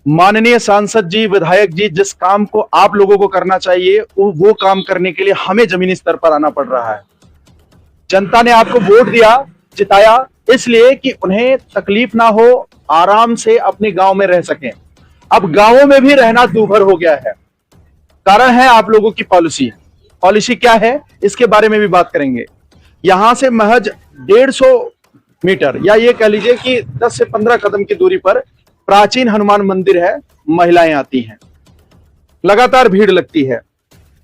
माननीय सांसद जी, विधायक जी, जिस काम को आप लोगों को करना चाहिए वो काम करने के लिए हमें जमीनी स्तर पर आना पड़ रहा है। जनता ने आपको वोट दिया, जिताया, इसलिए कि उन्हें तकलीफ ना हो, आराम से अपने गांव में रह सकें। अब गांवों में भी रहना दूभर हो गया है। कारण है आप लोगों की पॉलिसी। पॉलिसी क्या है, इसके बारे में भी बात करेंगे। यहां से महज 150 मीटर या ये कह लीजिए कि 10 से 15 कदम की दूरी पर प्राचीन हनुमान मंदिर है। महिलाएं आती हैं, लगातार भीड़ लगती है।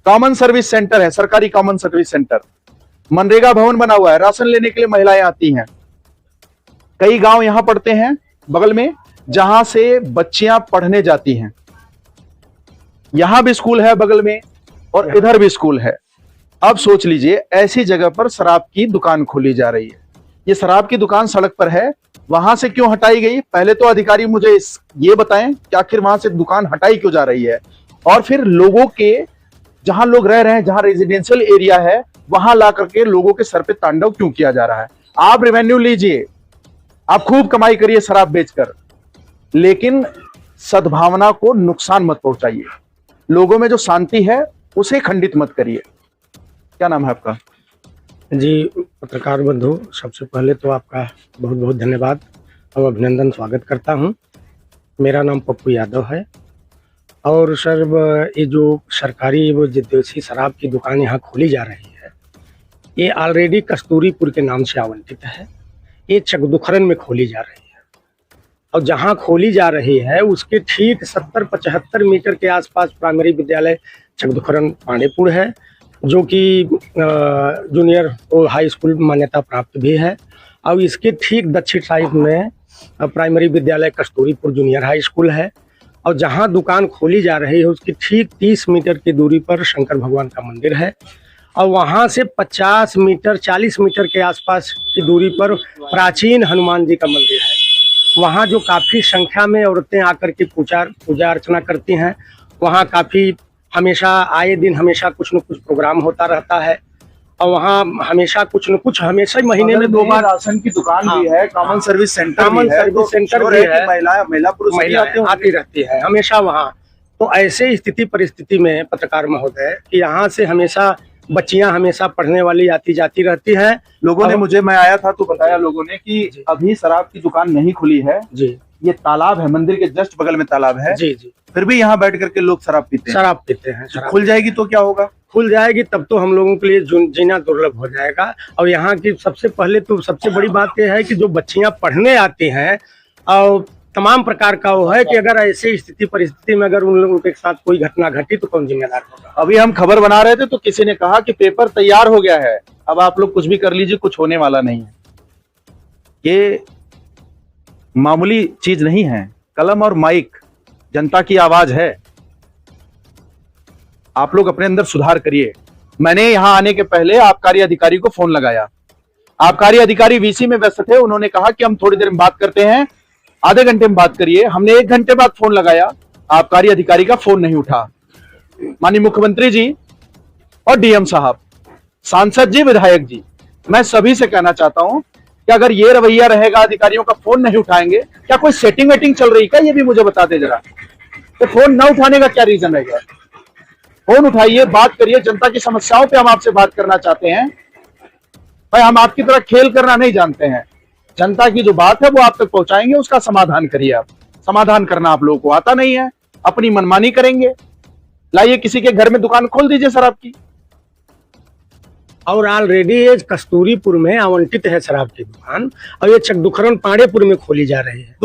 कॉमन सर्विस सेंटर है, सरकारी कॉमन सर्विस सेंटर। मनरेगा भवन बना हुआ है, राशन लेने के लिए महिलाएं आती हैं। कई गांव यहां पड़ते हैं बगल में, जहां से बच्चियां पढ़ने जाती हैं। यहां भी स्कूल है बगल में और इधर भी स्कूल है। अब सोच लीजिए, ऐसी जगह पर शराब की दुकान खोली जा रही है। ये शराब की दुकान सड़क पर है, वहां से क्यों हटाई गई? पहले तो अधिकारी मुझे ये बताएं कि आखिर वहां से दुकान हटाई क्यों जा रही है, और फिर लोगों के, जहां लोग रह रहे हैं, जहां रेजिडेंशियल एरिया है, वहां ला करके लोगों के सर पे तांडव क्यों किया जा रहा है? आप रेवेन्यू लीजिए, आप खूब कमाई करिए शराब बेचकर, लेकिन सद्भावना को नुकसान मत पहुंचाइए। लोगों में जो शांति है उसे खंडित मत करिए। क्या नाम है आपका? जी, पत्रकार बंधु, सबसे पहले तो आपका बहुत बहुत धन्यवाद और अभिनंदन स्वागत करता हूं। मेरा नाम पप्पू यादव है और सर, ये जो सरकारी वो देसी शराब की दुकान यहाँ खोली जा रही है, ये ऑलरेडी कस्तूरीपुर के नाम से आवंटित है। ये चकदुखरन में खोली जा रही है और जहाँ खोली जा रही है उसके ठीक 70-75 मीटर के आसपास प्राइमरी विद्यालय चकदुखरन पांडेपुर है, जो कि जूनियर और हाई स्कूल मान्यता प्राप्त भी है। और इसके ठीक दक्षिण साइड में प्राइमरी विद्यालय कस्तूरीपुर जूनियर हाई स्कूल है। और जहां दुकान खोली जा रही है उसकी ठीक 30 मीटर की दूरी पर शंकर भगवान का मंदिर है और वहां से 50 मीटर 40 मीटर के आसपास की दूरी पर प्राचीन हनुमान जी का मंदिर है। वहां जो काफ़ी संख्या में औरतें आकर के पूजा अर्चना करती हैं। वहाँ काफ़ी हमेशा आए दिन हमेशा कुछ न कुछ प्रोग्राम होता रहता है और वहाँ हमेशा कुछ न कुछ, हमेशा महीने में 2 बार राशन की दुकान भी है, कॉमन सर्विस सेंटर भी है, महिला पुरुष आती रहती है हमेशा वहाँ। तो ऐसे स्थिति परिस्थिति में पत्रकार महोदय कि यहाँ से हमेशा बच्चियां हमेशा पढ़ने वाली आती जाती रहती हैं। लोगों ने मुझे, मैं आया था तो बताया लोगों ने कि अभी शराब की दुकान नहीं खुली है जी। ये तालाब है, मंदिर के जस्ट बगल में तालाब है जी जी, फिर भी यहाँ बैठ करके लोग शराब पीते हैं। खुल जाएगी तो क्या होगा? खुल जाएगी तब तो हम लोगों के लिए जीना दुर्लभ हो जाएगा। और यहाँ की सबसे पहले तो सबसे बड़ी बात यह है कि जो बच्चियां पढ़ने आती हैं और तमाम प्रकार का वो है कि अगर ऐसे स्थिति परिस्थिति में अगर उन लोगों के साथ कोई घटना घटी तो कौन जिम्मेदार होगा? अभी हम खबर बना रहे थे तो किसी ने कहा कि पेपर तैयार हो गया है, अब आप लोग कुछ भी कर लीजिए, कुछ होने वाला नहीं है। ये मामूली चीज नहीं है। कलम और माइक जनता की आवाज है। आप लोग अपने अंदर सुधार करिए। मैंने यहां आने के पहले आबकारी अधिकारी को फोन लगाया। आबकारी अधिकारी वीसी में व्यस्त थे। उन्होंने कहा कि हम थोड़ी देर में बात करते हैं, आधे घंटे में बात करिए। हमने 1 घंटे बाद फोन लगाया, आबकारी अधिकारी का फोन नहीं उठा। माननीय मुख्यमंत्री जी और डीएम साहब, सांसद जी, विधायक जी, मैं सभी से कहना चाहता हूं कि अगर ये रवैया रहेगा, अधिकारियों का फोन नहीं उठाएंगे, क्या कोई सेटिंग वेटिंग चल रही है? ये भी मुझे बता दे जरा। तो फोन न उठाने का क्या रीजन रहेगा? फोन उठाइए, बात करिए। जनता की समस्याओं पे हम आपसे बात करना चाहते हैं। भाई, हम आपकी तरह खेल करना नहीं जानते हैं। जनता की जो बात है वो आप तक पहुंचाएंगे, उसका समाधान करिए। आप समाधान करना आप लोगों को आता नहीं है, अपनी मनमानी करेंगे। लाइए, किसी के घर में दुकान खोल दीजिए शराब की। और ऑलरेडी ये कस्तूरीपुर में आवंटित है शराब की दुकान और ये चकदुखरन पांडेपुर में खोली जा रही है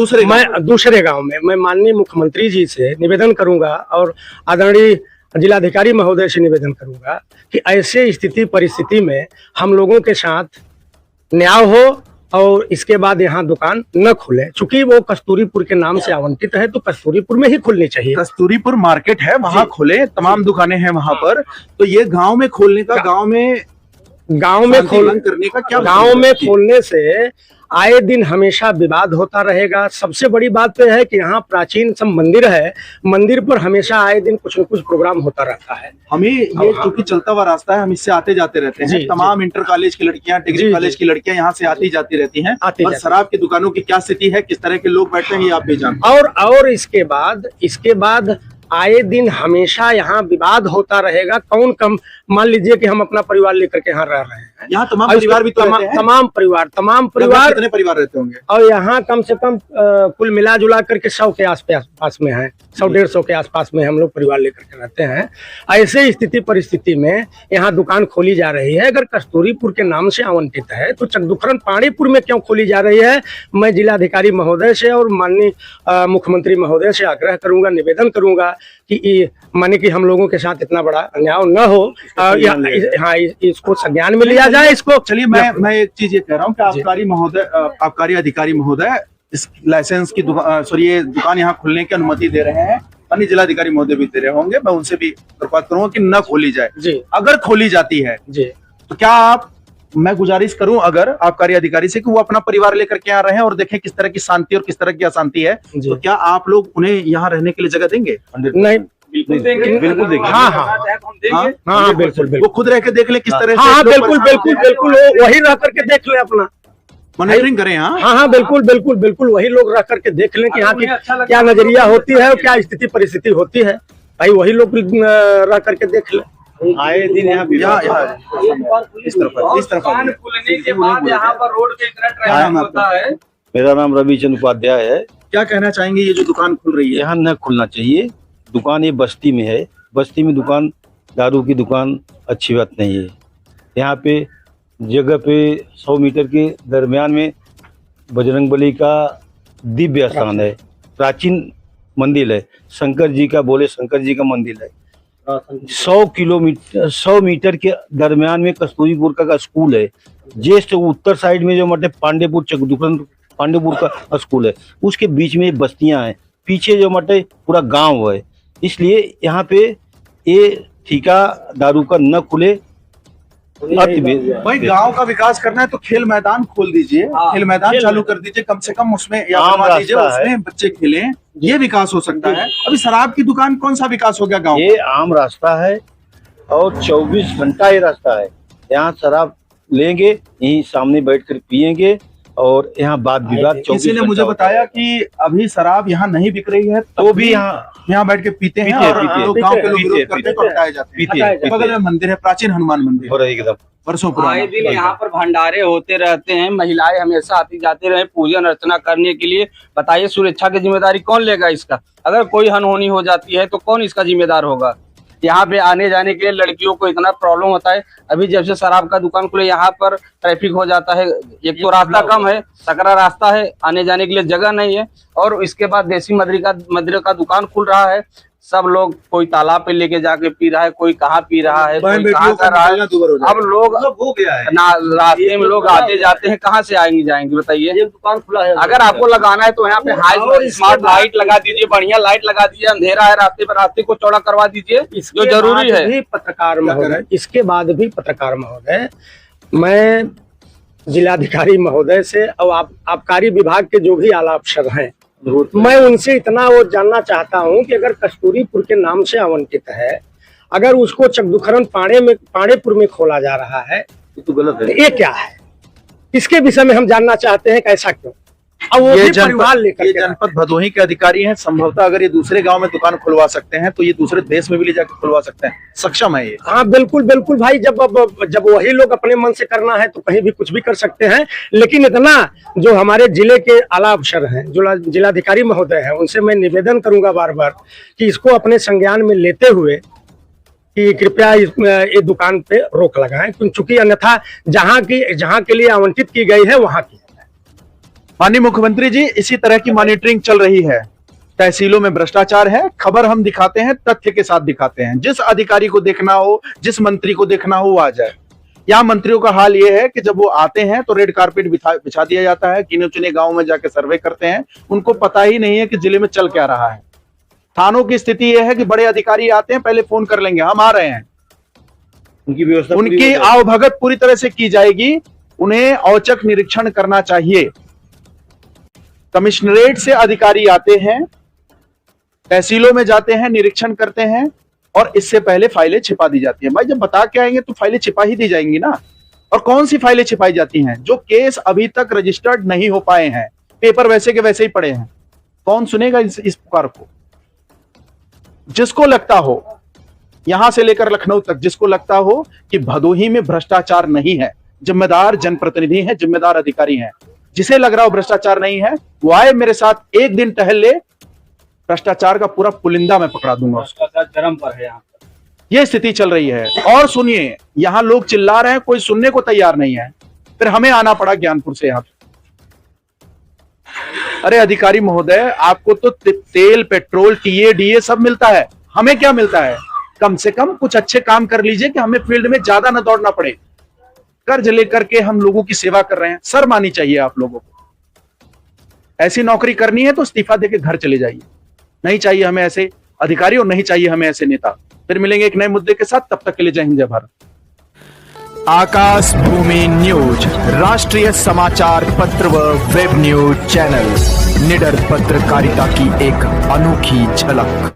दूसरे गांव में। मैं माननीय मुख्यमंत्री जी से निवेदन करूंगा और आदरणीय जिलाधिकारी महोदय से निवेदन करूंगा कि ऐसे स्थिति परिस्थिति में हम लोगों के साथ न्याय हो और इसके बाद यहाँ दुकान न खुले। चूंकि वो कस्तूरीपुर के नाम से आवंटित है तो कस्तूरीपुर में ही खुलनी चाहिए। कस्तूरीपुर मार्केट है, वहां खोले, तमाम दुकानें हैं वहां पर। तो ये गांव में खोलने का, गांव में गांव में शांति भंग करने का क्या गांव में मतलब है? खोलने से आए दिन हमेशा विवाद होता रहेगा। सबसे बड़ी बात तो है कि यहाँ प्राचीन सब मंदिर है, मंदिर पर हमेशा आए दिन कुछ न कुछ प्रोग्राम होता रहता है। हमें ये चूंकि चलता हुआ रास्ता है, हम इससे आते जाते रहते जी, हैं। तमाम इंटर कॉलेज की लड़कियां, जी, डिग्री कॉलेज जी। की लड़कियां यहाँ से आती जाती रहती हैं। आती और जाती। शराब की दुकानों की क्या स्थिति है, किस तरह के लोग बैठते हैं, ये आप भी जानते हैं। और इसके बाद आए दिन हमेशा यहाँ विवाद होता रहेगा। कौन कम, मान लीजिए कि हम अपना परिवार लेकर के यहाँ रह रहे हैं, यहाँ तमाम और परिवार भी तो रहते हैं। तमाम परिवार लगभग कितने परिवार रहते होंगे? और यहाँ कम से कम कुल मिला जुला करके 100 के आसपास में है, 100-150 के आसपास में हम लोग परिवार लेकर के रहते हैं। ऐसे स्थिति परिस्थिति में यहाँ दुकान खोली जा रही है। अगर कस्तूरीपुर के नाम से आवंटित है तो चकदुखरन पाणीपुर में क्यों खोली जा रही है? मैं जिलाधिकारी महोदय से और माननीय मुख्यमंत्री महोदय से आग्रह करूंगा, निवेदन करूंगा कि माने कि हम लोगों के साथ इतना बड़ा अन्याय न हो। हाँ, इसको संज्ञान में लिया जाए। इसको चलिए, मैं एक चीज ये कह रहा हूँ कि आबकारी अधिकारी महोदय इस लाइसेंस की सॉरी ये दुकान यहाँ खोलने की अनुमति दे रहे हैं, अन्य जिलाधिकारी महोदय भी दे रहे होंगे। मैं उनसे भी दरख्वास्त करूंगा कि न खोली जाए जी। अगर खोली जाती है जी, तो क्या मैं गुजारिश करूं अगर आबकारी अधिकारी से कि वो अपना परिवार लेकर के आ रहे हैं और देखें किस तरह की शांति और किस तरह की अशांति है, तो क्या आप लोग उन्हें यहाँ रहने के लिए जगह देंगे? नहीं, बिल्कुल देंगे। हाँ हाँ, बिल्कुल वो खुद रह के देख ले किस तरह से हाँ, लोग बिल्कुल परेशान बिल्कुल होते हैं। बिल्कुल वही रह करके देख ले अपना, मॉनिटरिंग करें। हाँ हाँ, बिल्कुल वही लोग रह करके देख लें कि यहाँ की क्या नजरिया होती है और क्या स्थिति परिस्थिति होती है। भाई वही लोग रह करके देख ले। आए दिन यहाँ इस तरफ दुकान खुलने के बाद यहाँ पर रोड पे इतना ट्रैफिक होता है। मेरा नाम रविचंद्र उपाध्याय है। क्या कहना चाहेंगे, ये जो दुकान खुल रही है? यहाँ न खुलना चाहिए। दुकान ये बस्ती में है, बस्ती में दुकान, दारू की दुकान अच्छी बात नहीं है। यहाँ पे जगह पे 100 मीटर के दरमियान में बजरंगबली का दिव्य स्थान है, प्राचीन मंदिर है, शंकर जी का मंदिर है। 100 मीटर के दरमियान में कस्तूरीपुर का स्कूल है। जस्ट उत्तर साइड में जो मटे पांडेपुर का स्कूल है, उसके बीच में बस्तियां हैं, पीछे जो मटे पूरा गांव है। इसलिए यहाँ पे ये ठेका दारू का न खुले। भाई गांव का विकास करना है तो खेल मैदान खोल दीजिए, खेल मैदान चालू कर दीजिए, कम से कम उसमें या आम बनवा दीजिए, रास्ता उसमें बच्चे खेलें, ये विकास हो सकता है। अभी शराब की दुकान कौन सा विकास हो गया गांव? ये आम रास्ता है और 24 घंटा ये रास्ता है। यहाँ शराब लेंगे, यहीं सामने बैठकर पियेंगे और यहाँ बात विवाद किसी ने मुझे बताया कि अभी शराब यहाँ नहीं बिक रही है तो भी यहाँ बैठ के पीते हैं और लोग गांव के लोग विरोध करते हैं तो हटाए जाते हैं। बगल में मंदिर है, प्राचीन हनुमान मंदिर हो रहा है एकदम वर्षों आए पुराना। दिन यहाँ पर भंडारे होते रहते हैं, महिलाएं हमेशा आती जाती रहे पूजन अर्चना करने के लिए। बताइए सुरक्षा की जिम्मेदारी कौन लेगा इसका? अगर कोई अनहोनी हो जाती है तो कौन इसका जिम्मेदार होगा? यहाँ पे आने जाने के लिए लड़कियों को इतना प्रॉब्लम होता है। अभी जब से शराब का दुकान खुले यहाँ पर ट्रैफिक हो जाता है। एक तो रास्ता कम है, सकरा रास्ता है, आने जाने के लिए जगह नहीं है, और इसके बाद देसी मदिरा का दुकान खुल रहा है। सब लोग कोई तालाब पे लेके जाके पी रहा है, कोई कहाँ पी रहा है, कोई कहाँ कर रहा है। अब लोग हो गया है ना, रास्ते में लोग आते जाते हैं, कहाँ से आएंगे जाएंगे बताइए? ये दुकान खुला है। अगर आपको लगाना है तो यहाँ पे हाई स्मार्ट लाइट लगा दीजिए, बढ़िया लाइट लगा दीजिए। अंधेरा है रास्ते पर, रास्ते को चौड़ा करवा दीजिए, जो जरूरी है। इसके बाद भी पत्रकार महोदय, मैं जिलाधिकारी महोदय से और आबकारी विभाग के जो भी आला अफसर हैं, मैं उनसे इतना वो जानना चाहता हूं कि अगर कस्तूरीपुर के नाम से आवंटित है, अगर उसको चकदुखरन पाणेपुर में खोला जा रहा है तो गलत है। तो ये क्या है? इसके विषय में हम जानना चाहते हैं कि ऐसा क्यों। अब वो भी परिवार लेकर ये जनपद भदोही के अधिकारी हैं, संभवतः अगर ये दूसरे गांव में दुकान खुलवा सकते हैं तो ये दूसरे देश में भी ले जाकर खुलवा सकते हैं, सक्षम है ये। हाँ बिल्कुल भाई, जब वही लोग अपने मन से करना है तो कहीं भी कुछ भी कर सकते हैं। लेकिन इतना जो हमारे जिले के आला अफसर हैं, जो जिलाधिकारी महोदय हैं, उनसे मैं निवेदन करूंगा बार बार कि इसको अपने संज्ञान में लेते हुए कि कृपया ये दुकान पे रोक लगाएं, क्योंकि अन्यथा जहाँ के लिए आवंटित की गई है वहां की। माननीय मुख्यमंत्री जी, इसी तरह की मॉनिटरिंग चल रही है। तहसीलों में भ्रष्टाचार है, खबर हम दिखाते हैं, तथ्य के साथ दिखाते हैं। जिस अधिकारी को देखना हो, जिस मंत्री को देखना हो वो आ जाए। यहाँ मंत्रियों का हाल ये है कि जब वो आते हैं तो रेड कारपेट बिछा दिया जाता है, गिने चुने गाँव में जाके सर्वे करते हैं, उनको पता ही नहीं है कि जिले में चल क्या रहा है। थानों की स्थिति यह है कि बड़े अधिकारी आते हैं, पहले फोन कर लेंगे हम आ रहे हैं, उनकी व्यवस्था पूरी उनकी हो जाए। आवभगत पूरी तरह से की जाएगी। उन्हें औचक निरीक्षण करना चाहिए। कमिश्नरेट से अधिकारी आते हैं, तहसीलों में जाते हैं, निरीक्षण करते हैं और इससे पहले फाइलें छिपा दी जाती हैं। भाई जब बता के आएंगे तो फाइलें छिपा ही दी जाएंगी ना। और कौन सी फाइलें छिपाई जाती हैं? जो केस अभी तक रजिस्टर्ड नहीं हो पाए हैं, पेपर वैसे के वैसे ही पड़े हैं। कौन सुनेगा इस पुकार को? जिसको लगता हो, यहां से लेकर लखनऊ तक, जिसको लगता हो कि भदोही में भ्रष्टाचार नहीं है, जिम्मेदार जनप्रतिनिधि हैं, जिम्मेदार अधिकारी हैं, जिसे लग रहा हो भ्रष्टाचार नहीं है, वो आए मेरे साथ एक दिन टहल ले, भ्रष्टाचार का पूरा पुलिंदा मैं पकड़ा दूंगा उसको। भ्रष्टाचार चरम पर है यहाँ पर। ये स्थिति चल रही है। और सुनिए, यहां लोग चिल्ला रहे हैं, कोई सुनने को तैयार नहीं है। फिर हमें आना पड़ा ज्ञानपुर से यहां। अरे अधिकारी महोदय, आपको तो तेल, पेट्रोल, टीए, डीए सब मिलता है, हमें क्या मिलता है? कम से कम कुछ अच्छे काम कर लीजिए कि हमें फील्ड में ज्यादा न दौड़ना पड़े। कर्ज लेकर के हम लोगों की सेवा कर रहे हैं, शर्म आनी चाहिए आप लोगों को। ऐसी नौकरी करनी है तो इस्तीफा देके घर चले जाइए। नहीं चाहिए हमें ऐसे अधिकारी और नहीं चाहिए हमें ऐसे नेता। फिर मिलेंगे एक नए मुद्दे के साथ, तब तक के लिए जय हिंद, जय भारत। आकाश भूमि न्यूज, राष्ट्रीय समाचार पत्र व वेब न्यूज चैनल, निडर पत्रकारिता की एक अनोखी झलक।